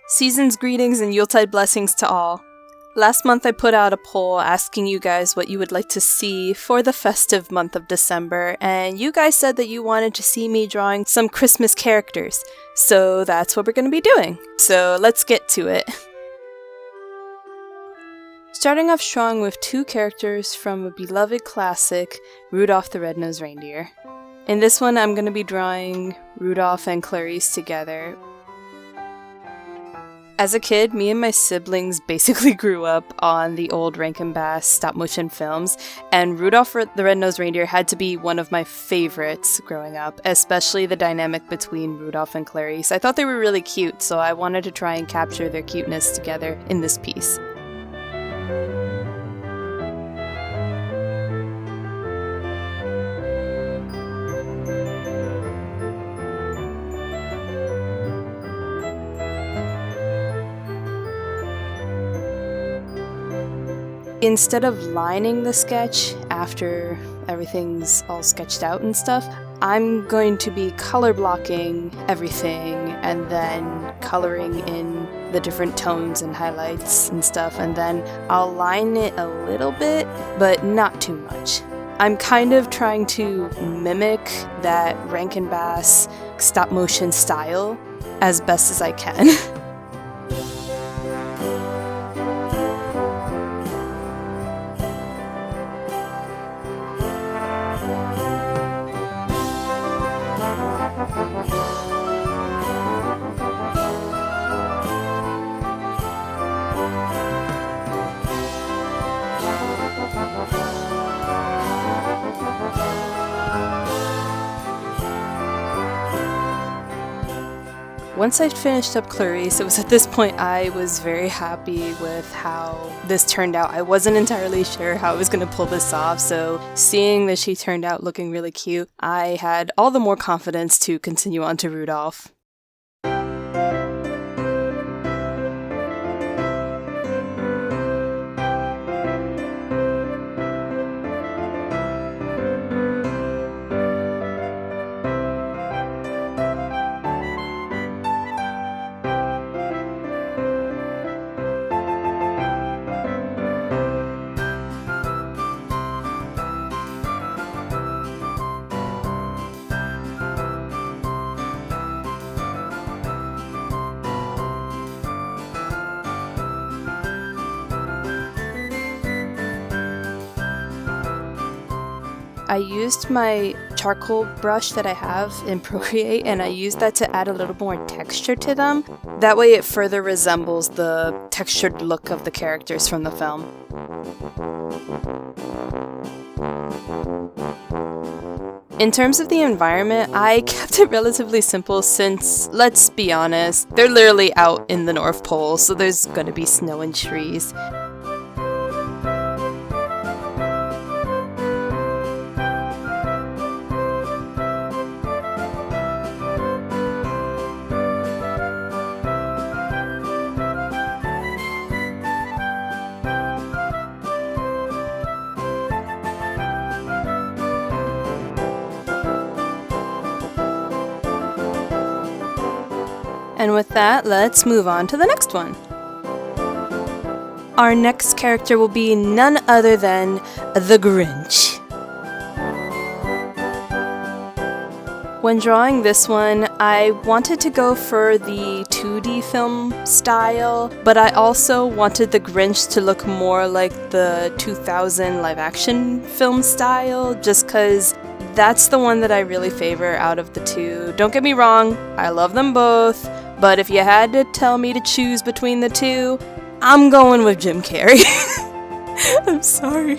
Season's greetings and Yuletide blessings to all. Last month I put out a poll asking you guys what you would like to see for the festive month of December, and you guys said that you wanted to see me drawing some Christmas characters, so that's what we're going to be doing. So let's get to it. Starting off strong with two characters from a beloved classic, Rudolph the Red-Nosed Reindeer. In this one I'm going to be drawing Rudolph and Clarice together. As a kid, me and my siblings basically grew up on the old Rankin Bass stop-motion films, and Rudolph the Red-Nosed Reindeer had to be one of my favorites growing up, especially the dynamic between Rudolph and Clarice. I thought they were really cute, so I wanted to try and capture their cuteness together in this piece. Instead of lining the sketch after everything's all sketched out and stuff, I'm going to be color blocking everything and then coloring in the different tones and highlights and stuff, and then I'll line it a little bit, but not too much. I'm kind of trying to mimic that Rankin Bass stop motion style as best as I can. Once I finished up Clarice, it was at this point I was very happy with how this turned out. I wasn't entirely sure how I was going to pull this off, so seeing that she turned out looking really cute, I had all the more confidence to continue on to Rudolph. I used my charcoal brush that I have in Procreate, and I used that to add a little more texture to them. That way it further resembles the textured look of the characters from the film. In terms of the environment, I kept it relatively simple since, let's be honest, they're literally out in the North Pole, so there's gonna be snow and trees. And with that, let's move on to the next one. Our next character will be none other than the Grinch. When drawing this one, I wanted to go for the 2D film style, but I also wanted the Grinch to look more like the 2000 live-action film style, just because that's the one that I really favor out of the two. Don't get me wrong, I love them both, but if you had to tell me to choose between the two, I'm going with Jim Carrey. I'm sorry.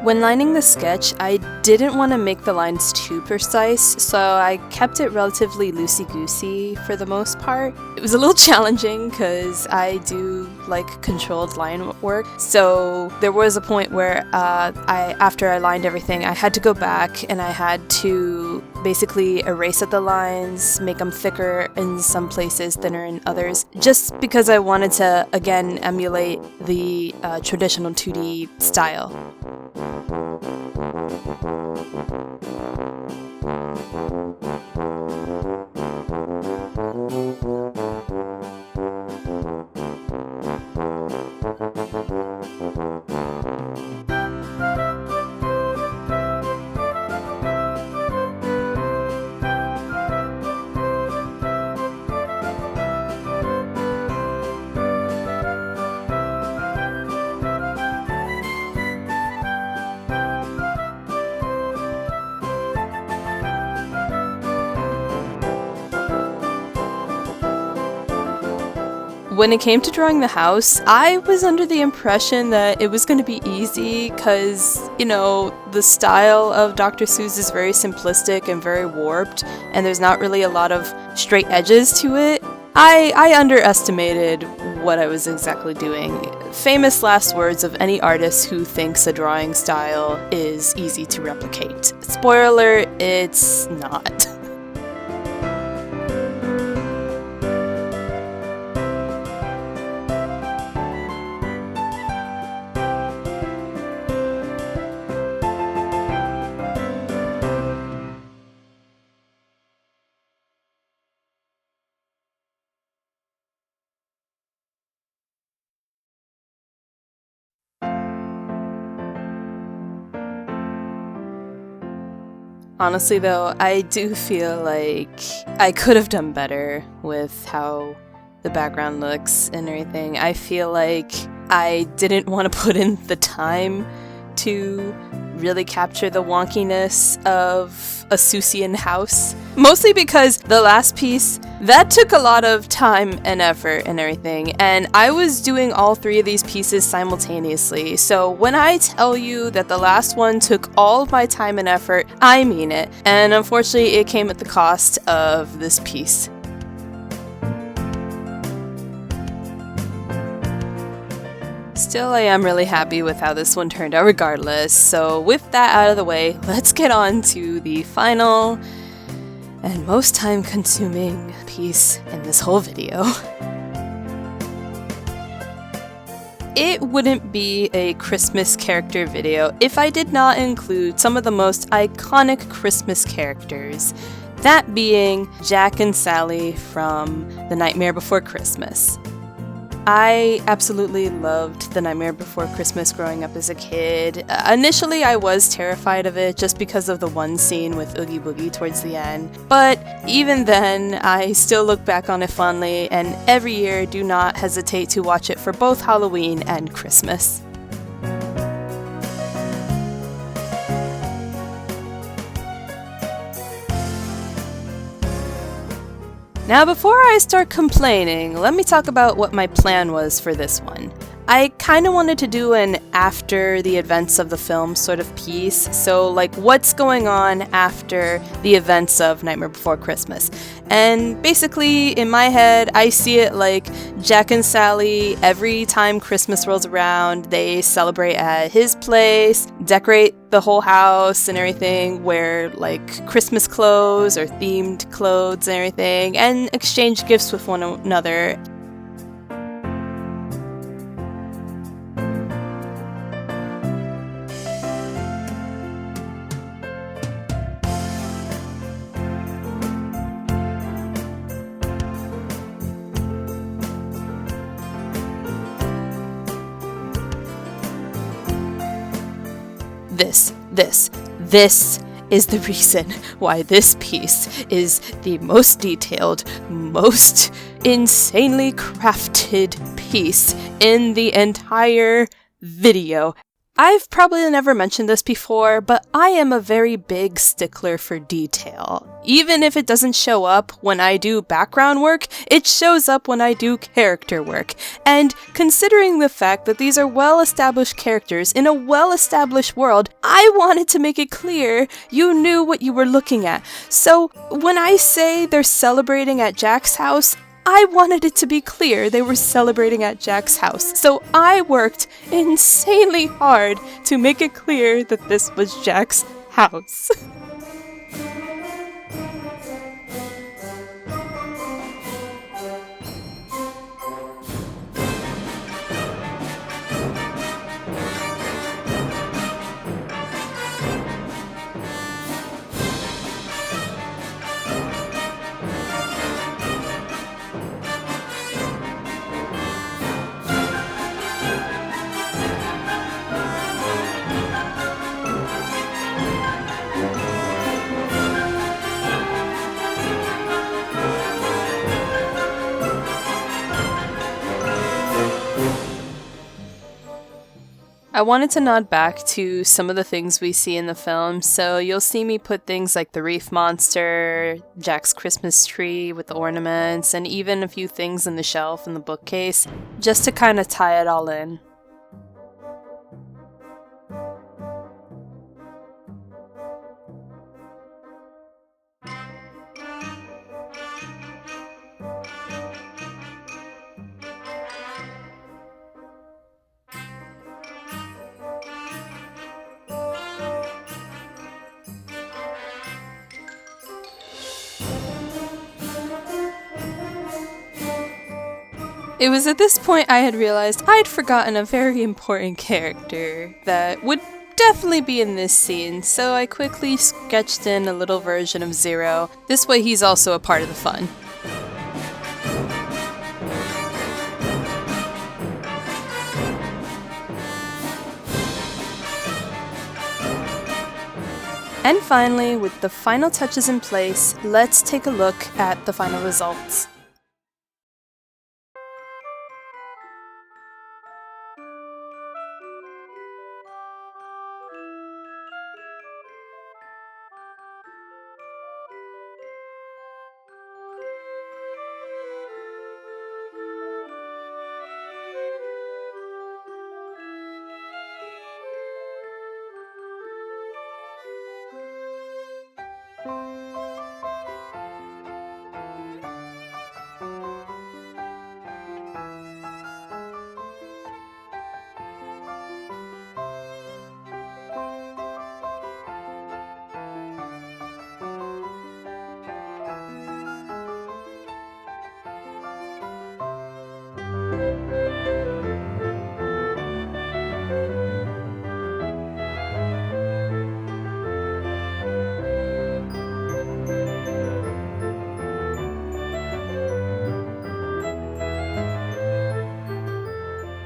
When lining the sketch, I didn't want to make the lines too precise, so I kept it relatively loosey-goosey for the most part. It was a little challenging because I do like controlled line work. So there was a point where after I lined everything, I had to go back and I had to basically erase at the lines, make them thicker in some places, thinner in others, just because I wanted to, again, emulate the traditional 2D style. When it came to drawing the house, I was under the impression that it was going to be easy because, you know, the style of Dr. Seuss is very simplistic and very warped, and there's not really a lot of straight edges to it. I underestimated what I was exactly doing. Famous last words of any artist who thinks a drawing style is easy to replicate. Spoiler alert, it's not. Honestly though, I do feel like I could have done better with how the background looks and everything. I feel like I didn't want to put in the time to really capture the wonkiness of a Seussian house. Mostly because the last piece, that took a lot of time and effort and everything, and I was doing all three of these pieces simultaneously. So when I tell you that the last one took all of my time and effort, I mean it. And unfortunately, it came at the cost of this piece. Still, I am really happy with how this one turned out regardless. So with that out of the way, let's get on to the final and most time-consuming piece in this whole video. It wouldn't be a Christmas character video if I did not include some of the most iconic Christmas characters, that being Jack and Sally from The Nightmare Before Christmas. I absolutely loved The Nightmare Before Christmas growing up as a kid. Initially, I was terrified of it just because of the one scene with Oogie Boogie towards the end. But even then, I still look back on it fondly, and every year do not hesitate to watch it for both Halloween and Christmas. Now before I start complaining, let me talk about what my plan was for this one. I kind of wanted to do an after the events of the film sort of piece, so like what's going on after the events of Nightmare Before Christmas. And basically, in my head, I see it like Jack and Sally, every time Christmas rolls around, they celebrate at his place, decorate the whole house and everything, wear like Christmas clothes or themed clothes and everything, and exchange gifts with one another. This is the reason why this piece is the most detailed, most insanely crafted piece in the entire video. I've probably never mentioned this before, but I am a very big stickler for detail. Even if it doesn't show up when I do background work, it shows up when I do character work. And considering the fact that these are well-established characters in a well-established world, I wanted to make it clear you knew what you were looking at. So when I say they're celebrating at Jack's house, I wanted it to be clear they were celebrating at Jack's house, so I worked insanely hard to make it clear that this was Jack's house. I wanted to nod back to some of the things we see in the film, so you'll see me put things like the reef monster, Jack's Christmas tree with the ornaments, and even a few things in the shelf in the bookcase, just to kind of tie it all in. It was at this point I had realized I'd forgotten a very important character that would definitely be in this scene, so I quickly sketched in a little version of Zero. This way he's also a part of the fun. And finally, with the final touches in place, let's take a look at the final results.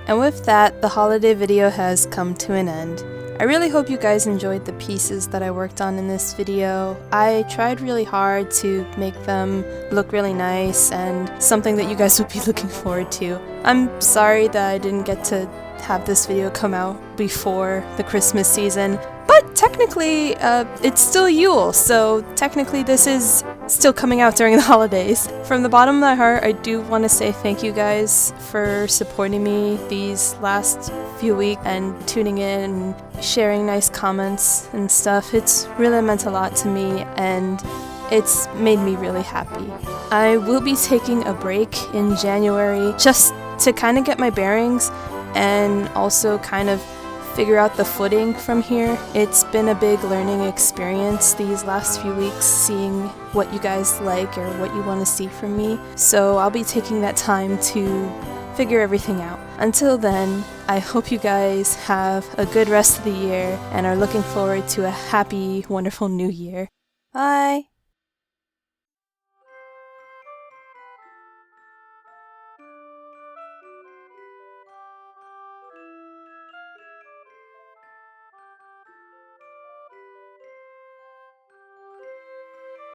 And with that, the holiday video has come to an end. I really hope you guys enjoyed the pieces that I worked on in this video. I tried really hard to make them look really nice and something that you guys would be looking forward to. I'm sorry that I didn't get to have this video come out before the Christmas season, but technically it's still Yule, so technically this is still coming out during the holidays. From the bottom of my heart, I do want to say thank you guys for supporting me these last few weeks and tuning in and sharing nice comments and stuff. It's really meant a lot to me and it's made me really happy. I will be taking a break in January just to kind of get my bearings and also kind of figure out the footing from here. It's been a big learning experience these last few weeks, seeing what you guys like or what you want to see from me. So I'll be taking that time to figure everything out. Until then, I hope you guys have a good rest of the year and are looking forward to a happy, wonderful new year. Bye!